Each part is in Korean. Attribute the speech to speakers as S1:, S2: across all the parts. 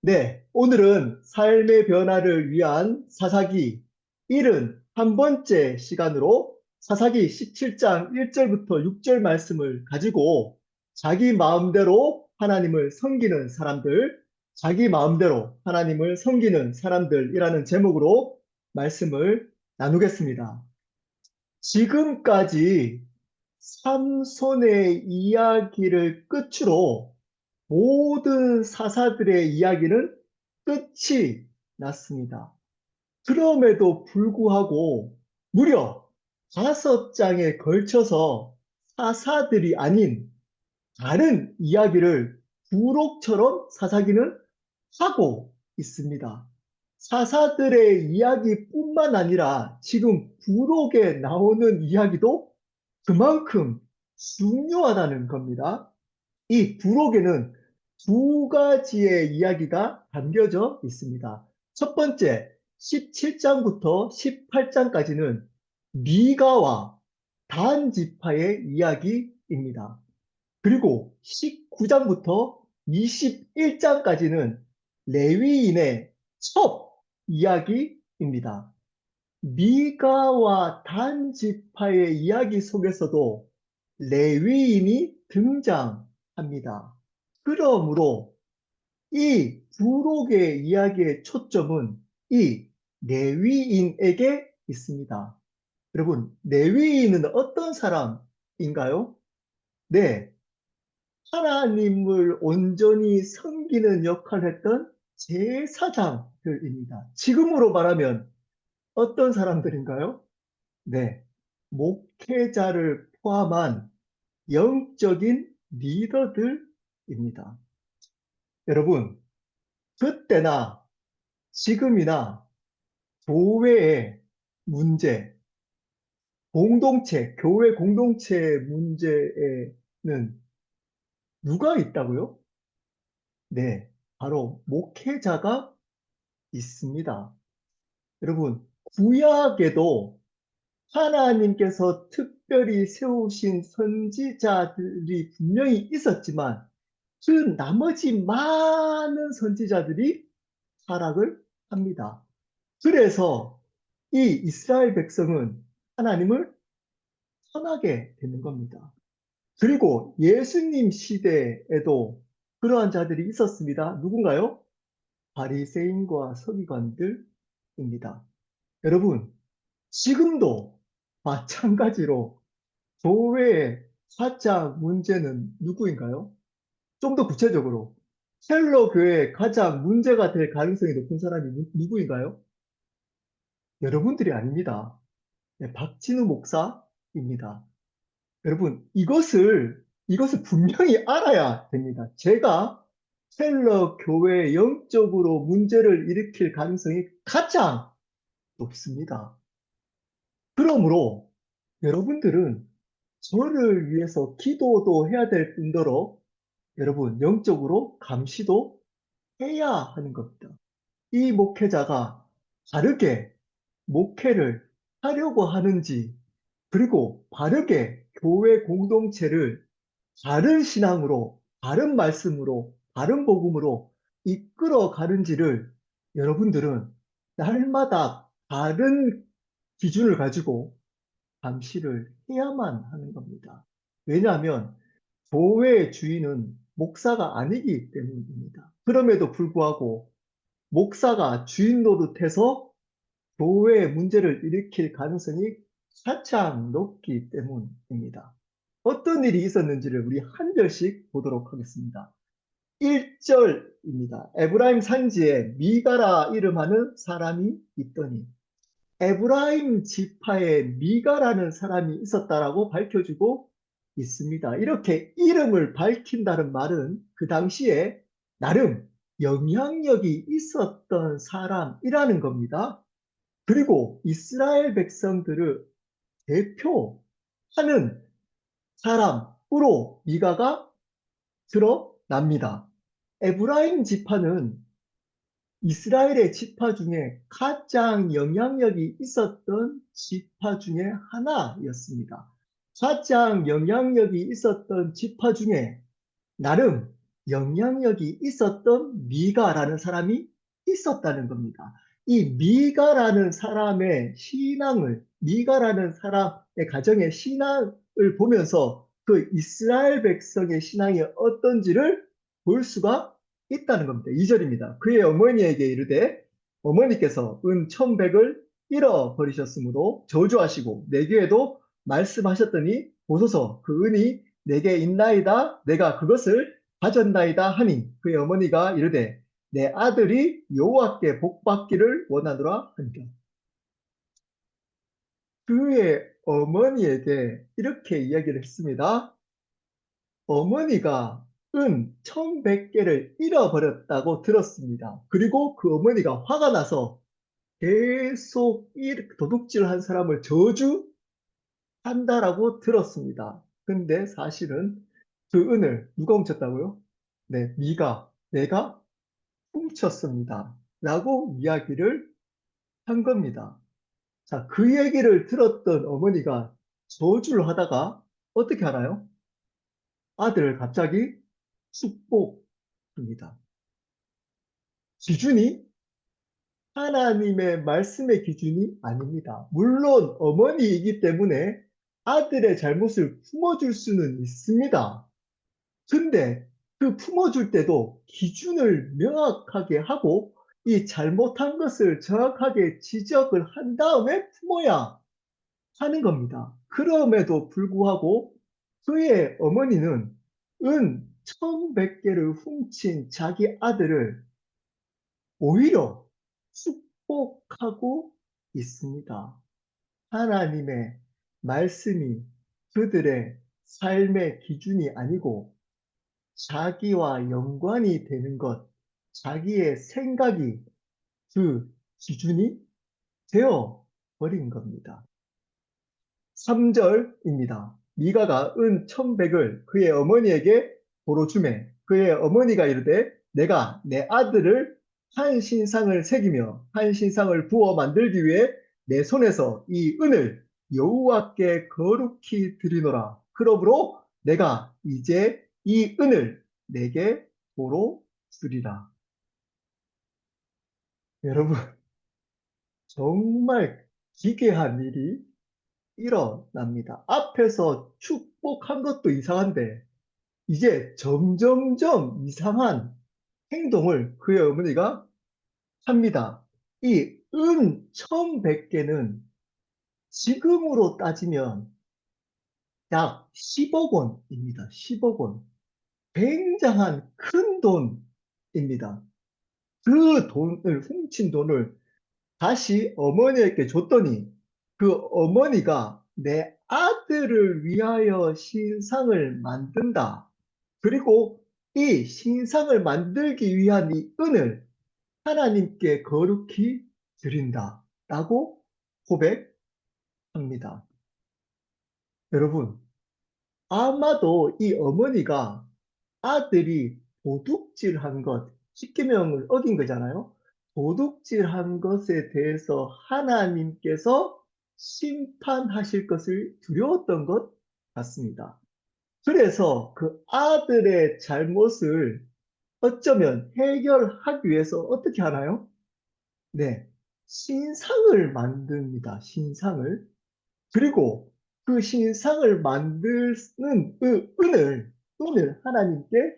S1: 네, 오늘은 삶의 변화를 위한 사사기 71번째 시간으로 사사기 17장 1절부터 6절 말씀을 가지고 자기 마음대로 하나님을 섬기는 사람들, 자기 마음대로 하나님을 섬기는 사람들이라는 제목으로 말씀을 나누겠습니다. 지금까지 삼손의 이야기를 끝으로 모든 사사들의 이야기는 끝이 났습니다. 그럼에도 불구하고 무려 5장에 걸쳐서 사사들이 아닌 다른 이야기를 부록처럼 사사기는 하고 있습니다. 사사들의 이야기뿐만 아니라 지금 부록에 나오는 이야기도 그만큼 중요하다는 겁니다. 이 부록에는 두 가지의 이야기가 담겨져 있습니다. 첫 번째, 17장부터 18장까지는 미가와 단 지파의 이야기입니다. 그리고 19장부터 21장까지는 레위인의 첩 이야기입니다. 미가와 단 지파의 이야기 속에서도 레위인이 등장합니다. 그러므로 이 부록의 이야기의 초점은 이 레위인에게 있습니다. 여러분, 레위인은 어떤 사람인가요? 네, 하나님을 온전히 섬기는 역할을 했던 제사장들입니다. 지금으로 말하면 어떤 사람들인가요? 네, 목회자를 포함한 영적인 리더들입니다. 여러분, 그때나 지금이나 교회의 문제, 교회 공동체 문제에는 누가 있다고요? 네, 바로 목회자가 있습니다. 여러분, 구약에도 하나님께서 특별히 세우신 선지자들이 분명히 있었지만 그 나머지 많은 선지자들이 타락을 합니다. 그래서 이 이스라엘 백성은 하나님을 떠나게 되는 겁니다. 그리고 예수님 시대에도 그러한 자들이 있었습니다. 누군가요? 바리새인과 서기관들입니다. 여러분, 지금도 마찬가지로 교회의 사자 문제는 누구인가요? 좀 더 구체적으로 셀러 교회에 가장 문제가 될 가능성이 높은 사람이 누구인가요? 여러분들이 아닙니다. 네, 박진우 목사입니다. 여러분, 이것을 분명히 알아야 됩니다. 제가 셀러 교회에 영적으로 문제를 일으킬 가능성이 가장 높습니다. 그러므로 여러분들은 저를 위해서 기도도 해야 될 뿐더러 여러분 영적으로 감시도 해야 하는 겁니다. 이 목회자가 바르게 목회를 하려고 하는지 그리고 바르게 교회 공동체를 바른 신앙으로, 바른 말씀으로, 바른 복음으로 이끌어 가는지를 여러분들은 날마다 다른 기준을 가지고 감시를 해야만 하는 겁니다. 왜냐하면 교회의 주인은 목사가 아니기 때문입니다. 그럼에도 불구하고 목사가 주인 노릇해서 교회의 문제를 일으킬 가능성이 가장 높기 때문입니다. 어떤 일이 있었는지를 우리 한 절씩 보도록 하겠습니다. 1절입니다. 에브라임 산지에 미가라 이름하는 사람이 있더니 에브라임 지파에 미가라는 사람이 있었다라고 밝혀주고 있습니다. 이렇게 이름을 밝힌다는 말은 그 당시에 나름 영향력이 있었던 사람이라는 겁니다. 그리고 이스라엘 백성들을 대표하는 사람으로 미가가 드러납니다. 에브라임 지파는 이스라엘의 지파 중에 가장 영향력이 있었던 지파 중에 하나였습니다. 가장 영향력이 있었던 지파 중에 나름 영향력이 있었던 미가라는 사람이 있었다는 겁니다. 이 미가라는 사람의 신앙을, 미가라는 사람의 가정의 신앙을 보면서 그 이스라엘 백성의 신앙이 어떤지를 볼 수가 있다는 겁니다. 2절입니다. 그의 어머니에게 이르되 어머니께서 은 1,100을 잃어버리셨으므로 저주하시고 내게에도 말씀하셨더니 보소서 그 은이 내게 있나이다. 내가 그것을 가졌나이다 하니 그의 어머니가 이르되 내 아들이 여호와께 복받기를 원하노라 하니라. 그의 어머니에게 이렇게 이야기를 했습니다. 어머니가 은 1,100개를 잃어버렸다고 들었습니다. 그리고 그 어머니가 화가 나서 계속 도둑질한 사람을 저주한다라고 들었습니다. 근데 사실은 그 은을 누가 훔쳤다고요? 네, 내가 훔쳤습니다. 라고 이야기를 한 겁니다. 자, 그 얘기를 들었던 어머니가 저주를 하다가 어떻게 하나요? 아들을 갑자기 축복합니다. 기준이 하나님의 말씀의 기준이 아닙니다. 물론 어머니이기 때문에 아들의 잘못을 품어줄 수는 있습니다. 근데 그 품어줄 때도 기준을 명확하게 하고 이 잘못한 것을 정확하게 지적을 한 다음에 품어야 하는 겁니다. 그럼에도 불구하고 그의 어머니는 은 1,100개를 훔친 자기 아들을 오히려 축복하고 있습니다. 하나님의 말씀이 그들의 삶의 기준이 아니고 자기와 연관이 되는 것, 자기의 생각이 그 기준이 되어 버린 겁니다. 3절입니다. 미가가 은 1,100을 그의 어머니에게 도로 주매 그의 어머니가 이르되 내가 내 아들을 한 신상을 새기며 한 신상을 부어 만들기 위해 내 손에서 이 은을 여호와께 거룩히 드리노라. 그러므로 내가 이제 이 은을 내게 도로 주리라. 여러분, 정말 기괴한 일이 일어납니다. 앞에서 축복한 것도 이상한데 이제 점점점 이상한 행동을 그의 어머니가 합니다. 이 은 1,100개는 지금으로 따지면 약 10억 원입니다. 10억 원. 굉장한 큰 돈입니다. 그 돈을, 훔친 돈을 다시 어머니에게 줬더니 그 어머니가 내 아들을 위하여 신상을 만든다. 그리고 이 신상을 만들기 위한 이 은을 하나님께 거룩히 드린다. 라고 고백합니다. 여러분, 아마도 이 어머니가 아들이 도둑질한 것, 십계명을 어긴 거잖아요. 도둑질한 것에 대해서 하나님께서 심판하실 것을 두려웠던 것 같습니다. 그래서 그 아들의 잘못을 어쩌면 해결하기 위해서 어떻게 하나요? 네, 신상을 만듭니다. 신상을. 그리고 그 신상을 만드는 그 은을 하나님께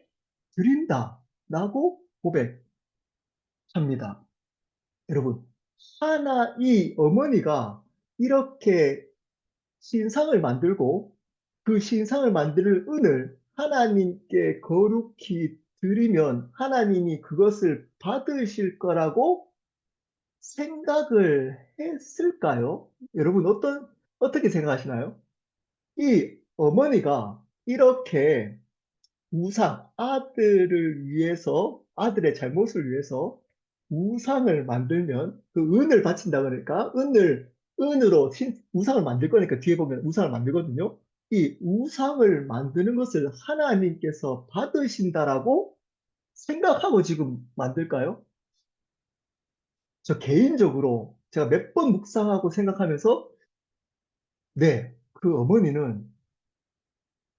S1: 드린다라고 고백합니다. 여러분, 이 어머니가 이렇게 신상을 만들고 그 신상을 만들 은을 하나님께 거룩히 드리면 하나님이 그것을 받으실 거라고 생각을 했을까요? 여러분, 어떻게 생각하시나요? 이 어머니가 이렇게 아들을 위해서, 아들의 잘못을 위해서 우상을 만들면 그 은을 바친다 그러니까 은으로 우상을 만들 거니까 뒤에 보면 우상을 만들거든요. 이 우상을 만드는 것을 하나님께서 받으신다라고 생각하고 지금 만들까요? 저 개인적으로 제가 몇 번 묵상하고 생각하면서 네, 그 어머니는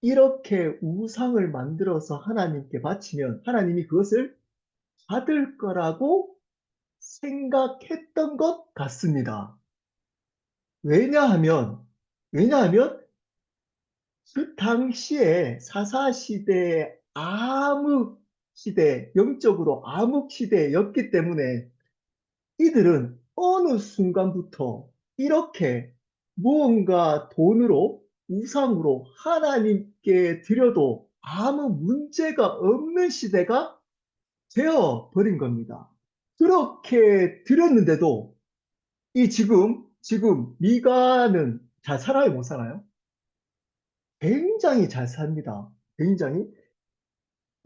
S1: 이렇게 우상을 만들어서 하나님께 바치면 하나님이 그것을 받을 거라고 생각했던 것 같습니다. 왜냐하면, 왜냐하면 그 당시에 사사시대의 암흑 시대, 영적으로 암흑 시대였기 때문에 이들은 어느 순간부터 이렇게 무언가 돈으로, 우상으로 하나님께 드려도 아무 문제가 없는 시대가 되어 버린 겁니다. 그렇게 드렸는데도 이 지금 미가는 잘 살아요, 못 살아요? 굉장히 잘 삽니다. 굉장히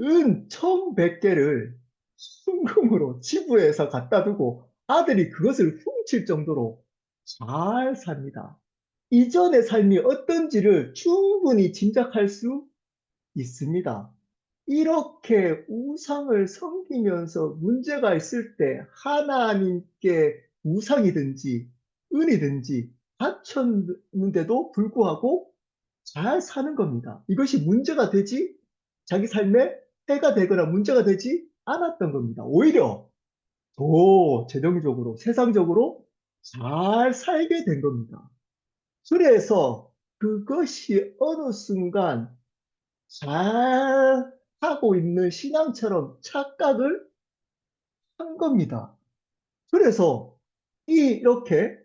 S1: 은 1,100개를 순금으로 지부해서 갖다 두고 아들이 그것을 훔칠 정도로 잘 삽니다. 이전의 삶이 어떤지를 충분히 짐작할 수 있습니다. 이렇게 우상을 섬기면서 문제가 있을 때 하나님께 우상이든지 은이든지 바쳤는데도 불구하고 잘 사는 겁니다. 이것이 문제가 되지 자기 삶에 해가 되거나 문제가 되지 않았던 겁니다. 오히려 더 재정적으로 세상적으로 잘 살게 된 겁니다. 그래서 그것이 어느 순간 잘 하고 있는 신앙처럼 착각을 한 겁니다. 그래서 이렇게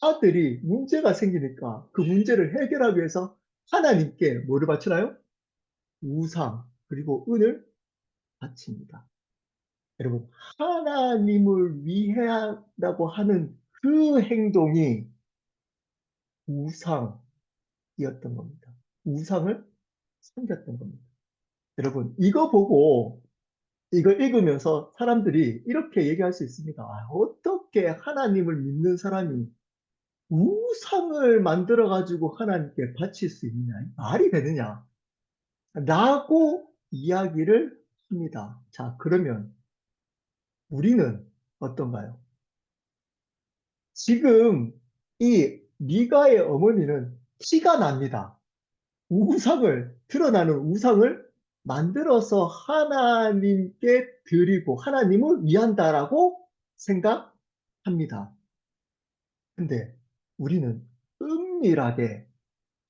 S1: 아들이 문제가 생기니까 그 문제를 해결하기 위해서 하나님께 뭐를 바치나요? 우상 그리고 은을 바칩니다. 여러분, 하나님을 위한다고 하는 그 행동이 우상이었던 겁니다. 우상을 섬겼던 겁니다. 여러분, 이거 보고 이거 읽으면서 사람들이 이렇게 얘기할 수 있습니다. 아, 어떻게 하나님을 믿는 사람이 우상을 만들어 가지고 하나님께 바칠 수 있느냐? 말이 되느냐? 라고 이야기를 합니다. 자, 그러면 우리는 어떤가요? 지금 이 미가의 어머니는 티가 납니다. 우상을, 드러나는 우상을 만들어서 하나님께 드리고 하나님을 위한다라고 생각합니다. 근데 우리는 은밀하게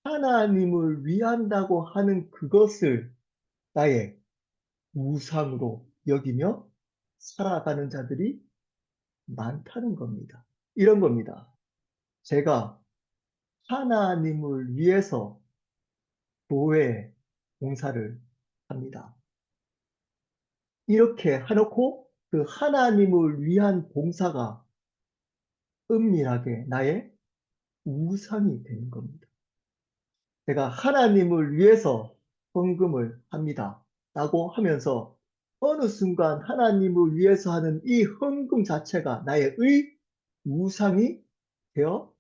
S1: 하나님을 위한다고 하는 그것을 나의 우상으로 여기며 살아가는 자들이 많다는 겁니다. 이런 겁니다. 제가 하나님을 위해서 교회 봉사를 합니다. 이렇게 해놓고 그 하나님을 위한 봉사가 은밀하게 나의 우상이 되는 겁니다. 제가 하나님을 위해서 헌금을 합니다. 라고 하면서 어느 순간 하나님을 위해서 하는 이 헌금 자체가 나의 우상이 되어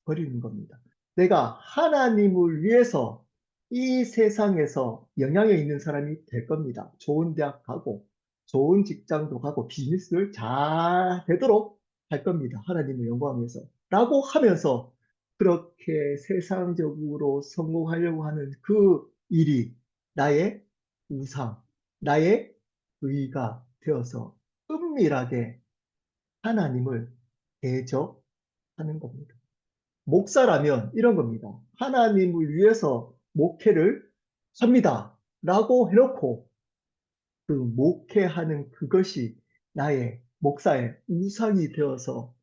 S1: 버리는 겁니다. 내가 하나님을 위해서 이 세상에서 영향력 있는 사람이 될 겁니다. 좋은 대학 가고, 좋은 직장도 가고, 비즈니스를 잘 되도록 할 겁니다. 하나님을 영광해서. 라고 하면서 그렇게 세상적으로 성공하려고 하는 그 일이 나의 우상, 나의 의가 되어서 은밀하게 하나님을 대적하는 겁니다. 목사라면 이런 겁니다. 하나님을 위해서 목회를 합니다. 라고 해놓고 그 목회하는 그것이 나의 목사의 우상이 되어서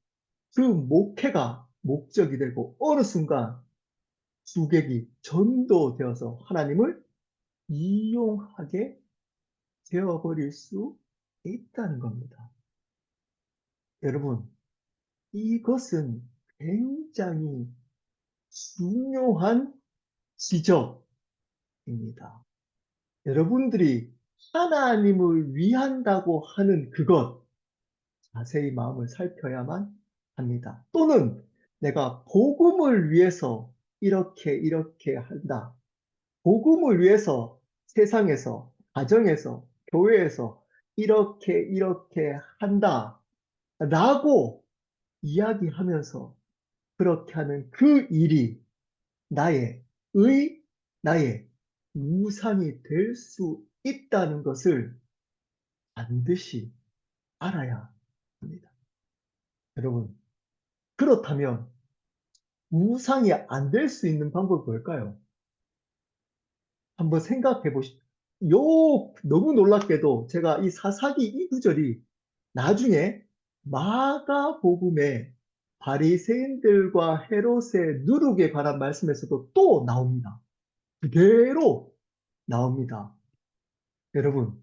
S1: 그 목회가 목적이 되고 어느 순간 주객이 전도되어서 하나님을 이용하게 되어버릴 수 있다는 겁니다. 여러분, 이것은 굉장히 중요한 지적입니다. 여러분들이 하나님을 위한다고 하는 그것, 자세히 마음을 살펴야만 합니다. 또는 내가 복음을 위해서 이렇게 한다. 복음을 위해서 세상에서, 가정에서, 교회에서 이렇게 한다. 라고 이야기하면서 그렇게 하는 그 일이 나의 의, 나의 우상이 될 수 있다는 것을 반드시 알아야 합니다. 여러분, 그렇다면 우상이 안 될 수 있는 방법이 뭘까요? 한번 생각해 보십시오. 너무 놀랍게도 제가 이 사사기 이 구절이 나중에 마가복음에 바리새인들과 헤롯의 누룩에 관한 말씀에서도 또 나옵니다. 그대로 나옵니다. 여러분,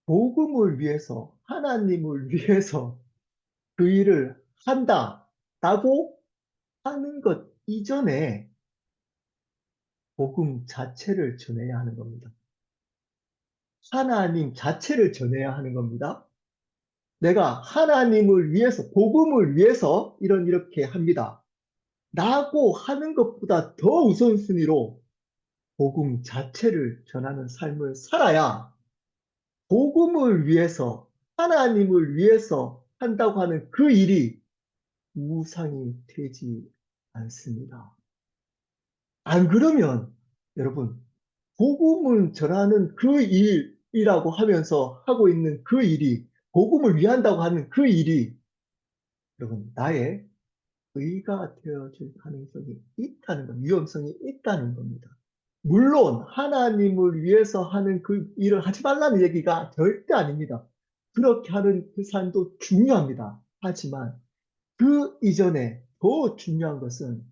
S1: 복음을 위해서, 하나님을 위해서 그 일을 한다라고 하는 것 이전에 복음 자체를 전해야 하는 겁니다. 하나님 자체를 전해야 하는 겁니다. 내가 하나님을 위해서, 복음을 위해서 이렇게 합니다. 라고 하는 것보다 더 우선순위로 복음 자체를 전하는 삶을 살아야 복음을 위해서, 하나님을 위해서 한다고 하는 그 일이 우상이 되지 않습니다. 안 그러면 여러분, 복음을 전하는 그 일이라고 하면서 하고 있는 그 일이, 복음을 위한다고 하는 그 일이 여러분, 나의 의가 되어질 가능성이 있다는 것, 위험성이 있다는 겁니다. 물론 하나님을 위해서 하는 그 일을 하지 말라는 얘기가 절대 아닙니다. 그렇게 하는 그 삶도 중요합니다. 하지만 그 이전에 더 중요한 것은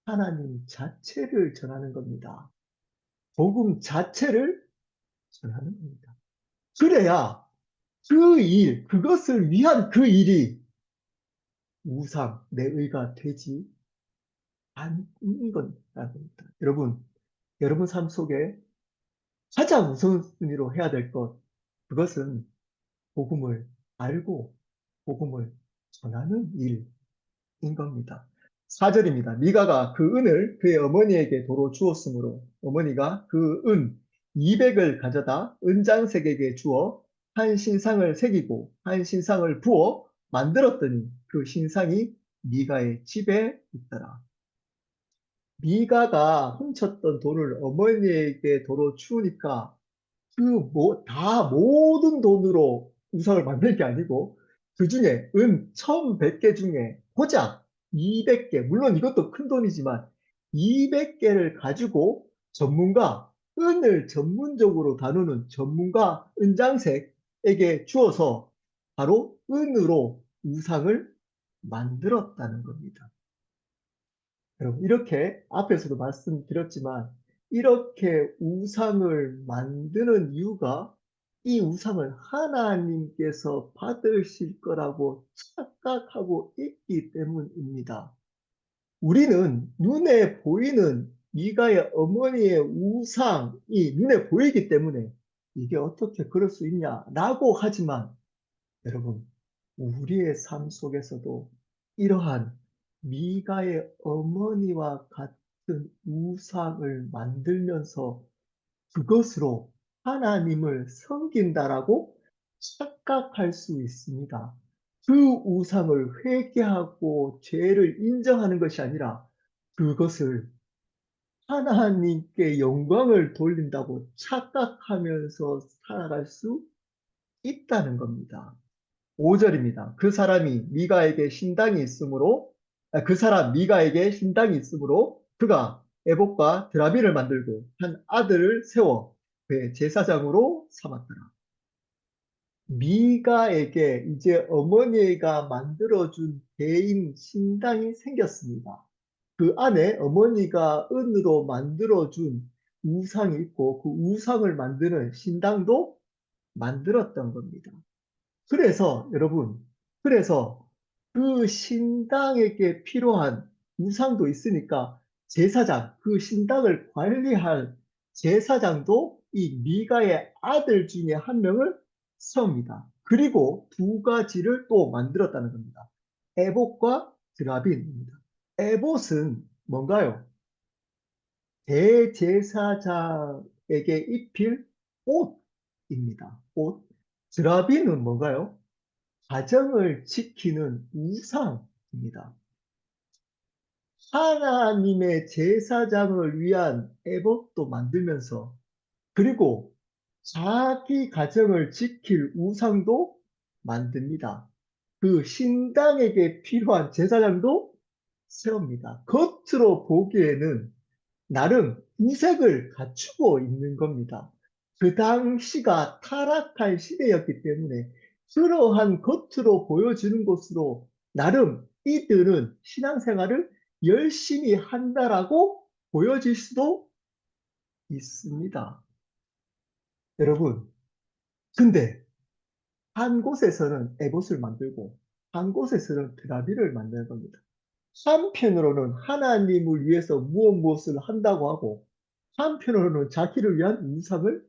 S1: 하나님 자체를 전하는 겁니다. 복음 자체를 전하는 겁니다. 그래야 그 일, 그것을 위한 그 일이 우상, 내 의가 되지 않는 거라는 겁니다. 여러분 삶 속에 가장 우선순위로 해야 될 것, 그것은 복음을 알고 복음을 전하는 일인 겁니다. 4절입니다. 미가가 그 은을 그의 어머니에게 도로 주었으므로 어머니가 그 은 200을 가져다 은장색에게 주어 한 신상을 새기고 한 신상을 부어 만들었더니 그 신상이 미가의 집에 있더라. 미가가 훔쳤던 돈을 어머니에게 도로 주우니까 다 모든 돈으로 우상을 만들 게 아니고 그 중에 은 1100개 중에 고작 200개, 물론 이것도 큰 돈이지만 200개를 가지고 은을 전문적으로 다루는 전문가 은장색에게 주어서 바로 은으로 우상을 만들었다는 겁니다. 여러분, 이렇게 앞에서도 말씀드렸지만 이렇게 우상을 만드는 이유가 이 우상을 하나님께서 받으실 거라고 착각하고 있기 때문입니다. 우리는 눈에 보이는 미가의 어머니의 우상이 눈에 보이기 때문에 이게 어떻게 그럴 수 있냐라고 하지만 여러분, 우리의 삶 속에서도 이러한 미가의 어머니와 같은 우상을 만들면서 그것으로 하나님을 섬긴다라고 착각할 수 있습니다. 그 우상을 회개하고 죄를 인정하는 것이 아니라 그것을 하나님께 영광을 돌린다고 착각하면서 살아갈 수 있다는 겁니다. 5절입니다. 그 사람 미가에게 신당이 있으므로 그가 에봇과 드라비를 만들고 한 아들을 세워 그의 제사장으로 삼았더라. 미가에게 이제 어머니가 만들어준 개인 신당이 생겼습니다. 그 안에 어머니가 은으로 만들어준 우상이 있고 그 우상을 만드는 신당도 만들었던 겁니다. 그래서 여러분, 그래서 그 신당에게 필요한 우상도 있으니까 그 신당을 관리할 제사장도 이 미가의 아들 중에 한 명을 세웁니다. 그리고 두 가지를 또 만들었다는 겁니다. 에봇과 드라빈입니다. 에봇은 뭔가요? 대제사장에게 입힐 옷입니다. 옷. 드라빈은 뭔가요? 가정을 지키는 우상입니다. 하나님의 제사장을 위한 에봇도 만들면서 그리고 자기 가정을 지킬 우상도 만듭니다. 그 신당에게 필요한 제사장도 세웁니다. 겉으로 보기에는 나름 이색을 갖추고 있는 겁니다. 그 당시가 타락한 시대였기 때문에 그러한 겉으로 보여지는 것으로 나름 이들은 신앙생활을 열심히 한다라고 보여질 수도 있습니다. 여러분, 근데 한 곳에서는 에봇을 만들고 한 곳에서는 드라비를 만드는 겁니다. 한편으로는 하나님을 위해서 무엇을 한다고 하고 한편으로는 자기를 위한 우상을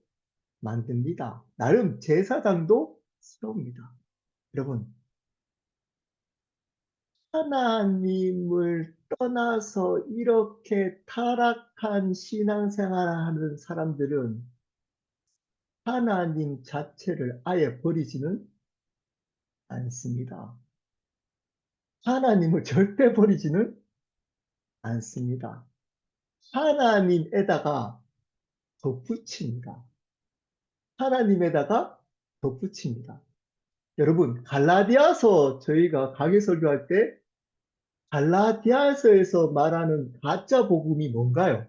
S1: 만듭니다. 나름 제사장도 세웁니다. 여러분, 하나님을 떠나서 이렇게 타락한 신앙생활을 하는 사람들은 하나님 자체를 아예 버리지는 않습니다. 하나님을 절대 버리지는 않습니다. 하나님에다가 덧붙입니다. 하나님에다가 덧붙입니다. 여러분, 갈라디아서 저희가 강의 설교할 때 갈라디아서에서 말하는 가짜 복음이 뭔가요?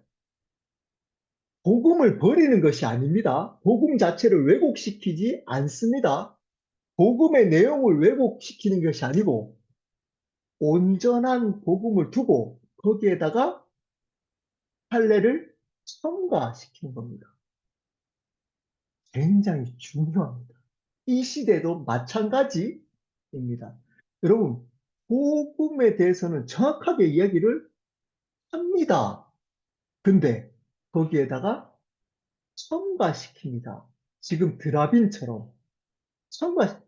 S1: 복음을 버리는 것이 아닙니다. 복음 자체를 왜곡시키지 않습니다. 복음의 내용을 왜곡시키는 것이 아니고 온전한 복음을 두고 거기에다가 할례를 첨가시키는 겁니다. 굉장히 중요합니다. 이 시대도 마찬가지입니다. 여러분, 복음에 대해서는 정확하게 이야기를 합니다. 근데 거기에다가 첨가시킵니다. 지금 드라빈처럼 첨가,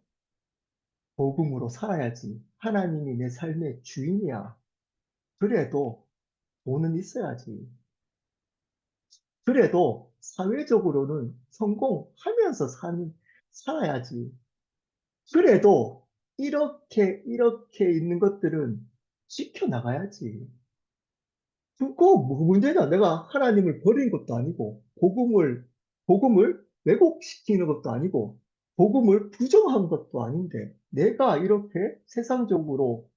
S1: 복음으로 살아야지. 하나님이 내 삶의 주인이야. 그래도 돈은 있어야지. 그래도 사회적으로는 성공하면서 살아야지. 그래도 이렇게 있는 것들은 지켜나가야지. 그거 뭐 문제냐? 내가 하나님을 버린 것도 아니고, 복음을 왜곡시키는 것도 아니고, 복음을 부정한 것도 아닌데, 내가 이렇게 세상적으로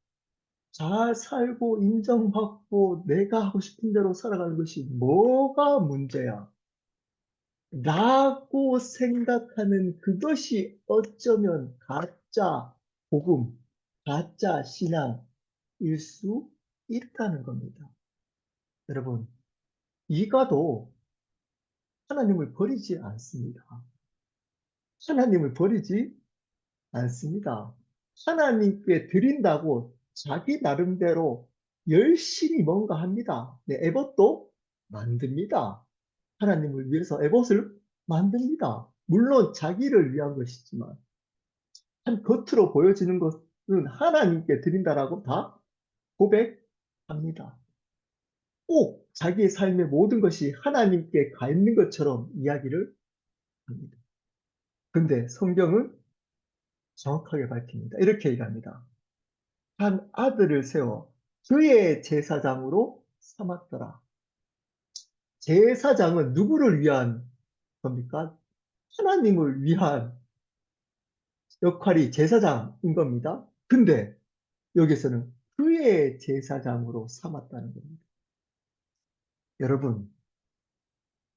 S1: 잘 살고 인정받고 내가 하고 싶은 대로 살아가는 것이 뭐가 문제야? 라고 생각하는 그것이 어쩌면 가짜 복음, 가짜 신앙일 수 있다는 겁니다. 여러분, 이가도 하나님을 버리지 않습니다. 하나님을 버리지 않습니다. 하나님께 드린다고 자기 나름대로 열심히 뭔가 합니다. 네, 에봇도 만듭니다. 하나님을 위해서 에봇을 만듭니다. 물론 자기를 위한 것이지만 한 겉으로 보여지는 것은 하나님께 드린다라고 다 고백합니다. 꼭 자기의 삶의 모든 것이 하나님께 가 있는 것처럼 이야기를 합니다. 근데 성경은 정확하게 밝힙니다. 이렇게 얘기합니다. 한 아들을 세워 그의 제사장으로 삼았더라. 제사장은 누구를 위한 겁니까? 하나님을 위한 역할이 제사장인 겁니다. 근데 여기서는 그의 제사장으로 삼았다는 겁니다. 여러분,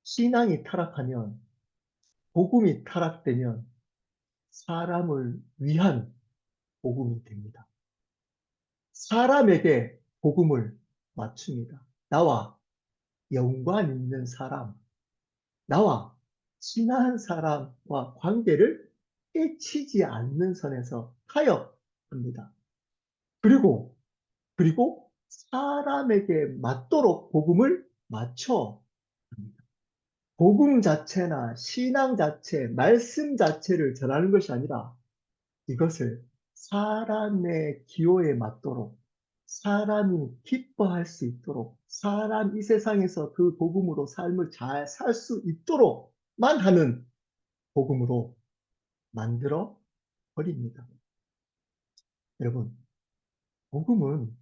S1: 신앙이 타락하면, 복음이 타락되면 사람을 위한 복음이 됩니다. 사람에게 복음을 맞춥니다. 나와 연관 있는 사람, 나와 친한 사람과 관계를 해치지 않는 선에서 타협합니다. 그리고 사람에게 맞도록 복음을 맞춰 합니다. 복음 자체나 신앙 자체, 말씀 자체를 전하는 것이 아니라 이것을 사람의 기호에 맞도록 사람이 기뻐할 수 있도록 이 세상에서 그 복음으로 삶을 잘 살 수 있도록만 하는 복음으로 만들어 버립니다. 여러분, 복음은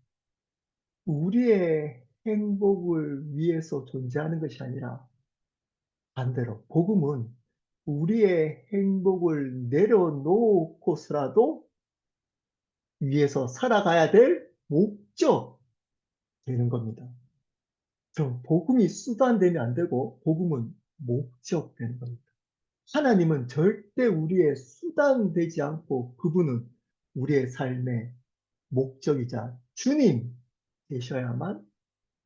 S1: 우리의 행복을 위해서 존재하는 것이 아니라 반대로 복음은 우리의 행복을 내려놓고서라도 위해서 살아가야 될 목적 되는 겁니다. 그럼 복음이 수단 되면 안 되고 복음은 목적 되는 겁니다. 하나님은 절대 우리의 수단 되지 않고 그분은 우리의 삶의 목적이자 주님 되셔야만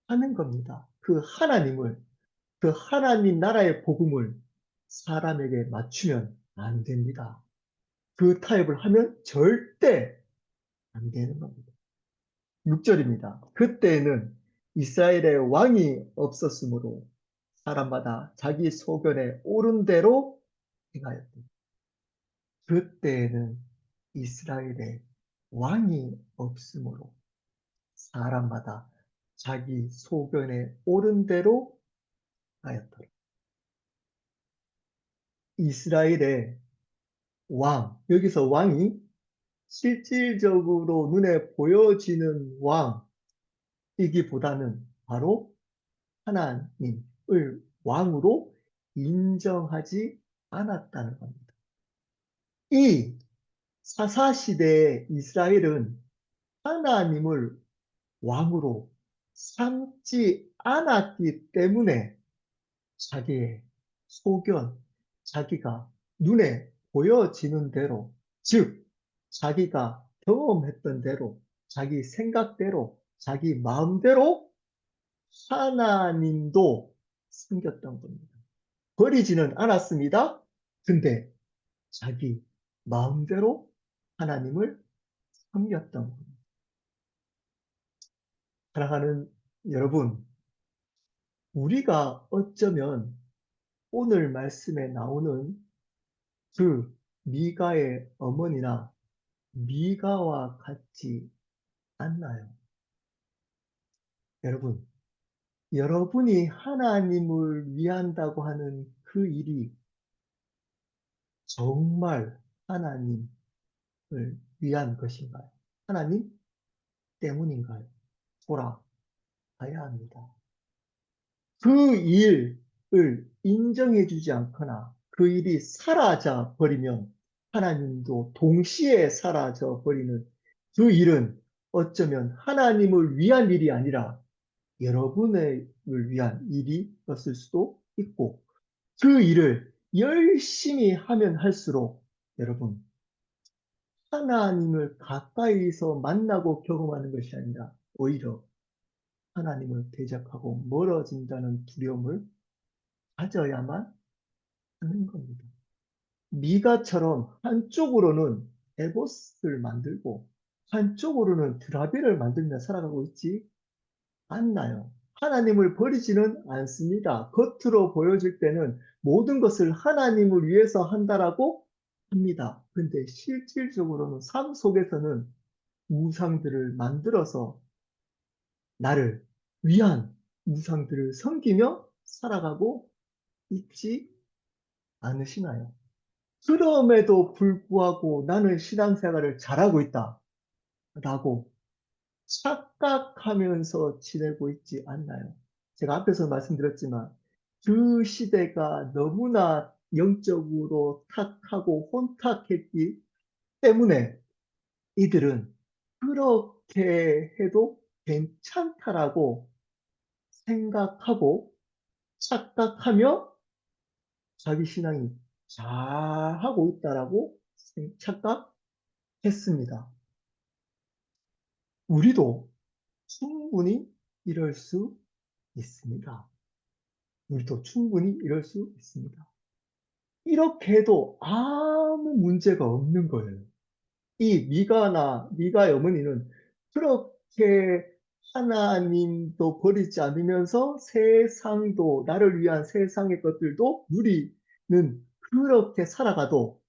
S1: 하는 겁니다. 그 하나님 나라의 복음을 사람에게 맞추면 안 됩니다. 그 타협을 하면 절대 안 되는 겁니다. 6절입니다. 그때에는 이스라엘의 왕이 없었으므로 사람마다 자기 소견에 옳은 대로 행하였다. 그때에는 이스라엘에 왕이 없으므로 사람마다 자기 소견에 옳은 대로 하였더라. 이스라엘의 왕, 여기서 왕이 실질적으로 눈에 보여지는 왕이기보다는 바로 하나님을 왕으로 인정하지 않았다는 겁니다. 이 사사시대의 이스라엘은 하나님을 왕으로 삼지 않았기 때문에 자기의 소견, 자기가 눈에 보여지는 대로, 즉, 자기가 경험했던 대로, 자기 생각대로, 자기 마음대로 하나님도 섬겼던 겁니다. 버리지는 않았습니다. 근데 자기 마음대로 하나님을 섬겼던 겁니다. 사랑하는 여러분, 우리가 어쩌면 오늘 말씀에 나오는 그 미가의 어머니나 미가와 같지 않나요? 여러분, 여러분이 하나님을 위한다고 하는 그 일이 정말 하나님을 위한 것인가요? 하나님 때문인가요? 돌아봐야 합니다. 그 일을 인정해 주지 않거나 그 일이 사라져 버리면 하나님도 동시에 사라져 버리는 그 일은 어쩌면 하나님을 위한 일이 아니라 여러분을 위한 일이었을 수도 있고 그 일을 열심히 하면 할수록 여러분 하나님을 가까이서 만나고 경험하는 것이 아니라 오히려 하나님을 대적하고 멀어진다는 두려움을 가져야만 하는 겁니다. 미가처럼 한쪽으로는 에봇을 만들고 한쪽으로는 드라비를 만들며 살아가고 있지 않나요? 하나님을 버리지는 않습니다. 겉으로 보여질 때는 모든 것을 하나님을 위해서 한다라고 합니다. 근데 실질적으로는 삶 속에서는 우상들을 만들어서 나를 위한 우상들을 섬기며 살아가고 있지 않으시나요? 그럼에도 불구하고 나는 신앙생활을 잘하고 있다라고 착각하면서 지내고 있지 않나요? 제가 앞에서 말씀드렸지만 그 시대가 너무나 영적으로 탁하고 혼탁했기 때문에 이들은 그렇게 해도 괜찮다라고 생각하고 착각하며 자기 신앙이 잘하고 있다라고 착각했습니다. 우리도 충분히 이럴 수 있습니다. 우리도 충분히 이럴 수 있습니다. 이렇게 해도 아무 문제가 없는 거예요. 이 미가의 어머니는 그렇게 하나님도 버리지 않으면서 세상도, 나를 위한 세상의 것들도 누리는 그렇게 살아가도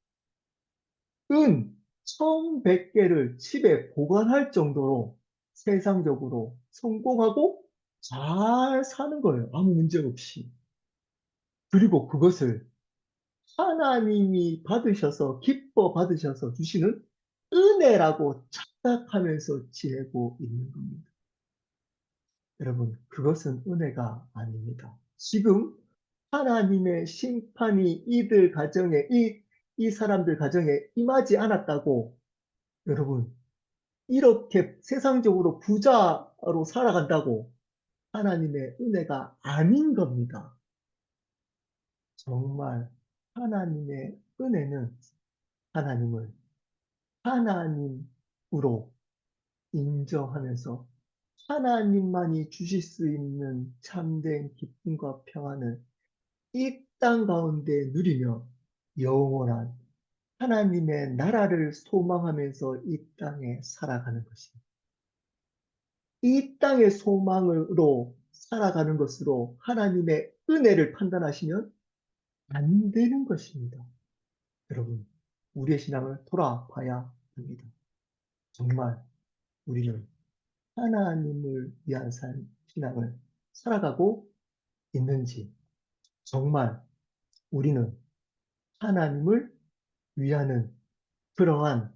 S1: 은 1100개를 집에 보관할 정도로 세상적으로 성공하고 잘 사는 거예요. 아무 문제 없이. 그리고 그것을 하나님이 받으셔서 기뻐 받으셔서 주시는 은혜라고 착각하면서 지내고 있는 겁니다. 여러분, 그것은 은혜가 아닙니다. 지금 하나님의 심판이 이들 가정에, 이 사람들 가정에 임하지 않았다고 여러분, 이렇게 세상적으로 부자로 살아간다고 하나님의 은혜가 아닌 겁니다. 정말 하나님의 은혜는 하나님을 하나님으로 인정하면서 하나님만이 주실 수 있는 참된 기쁨과 평안을 이 땅 가운데 누리며 영원한 하나님의 나라를 소망하면서 이 땅에 살아가는 것입니다. 이 땅의 소망으로 살아가는 것으로 하나님의 은혜를 판단하시면 안 되는 것입니다. 여러분, 우리의 신앙을 돌아봐야 합니다. 정말 우리는 하나님을 위한 신앙을 살아가고 있는지, 정말 우리는 하나님을 위하는 그러한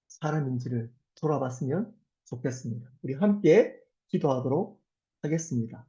S1: 사람인지를 돌아봤으면 좋겠습니다. 우리 함께 기도하도록 하겠습니다.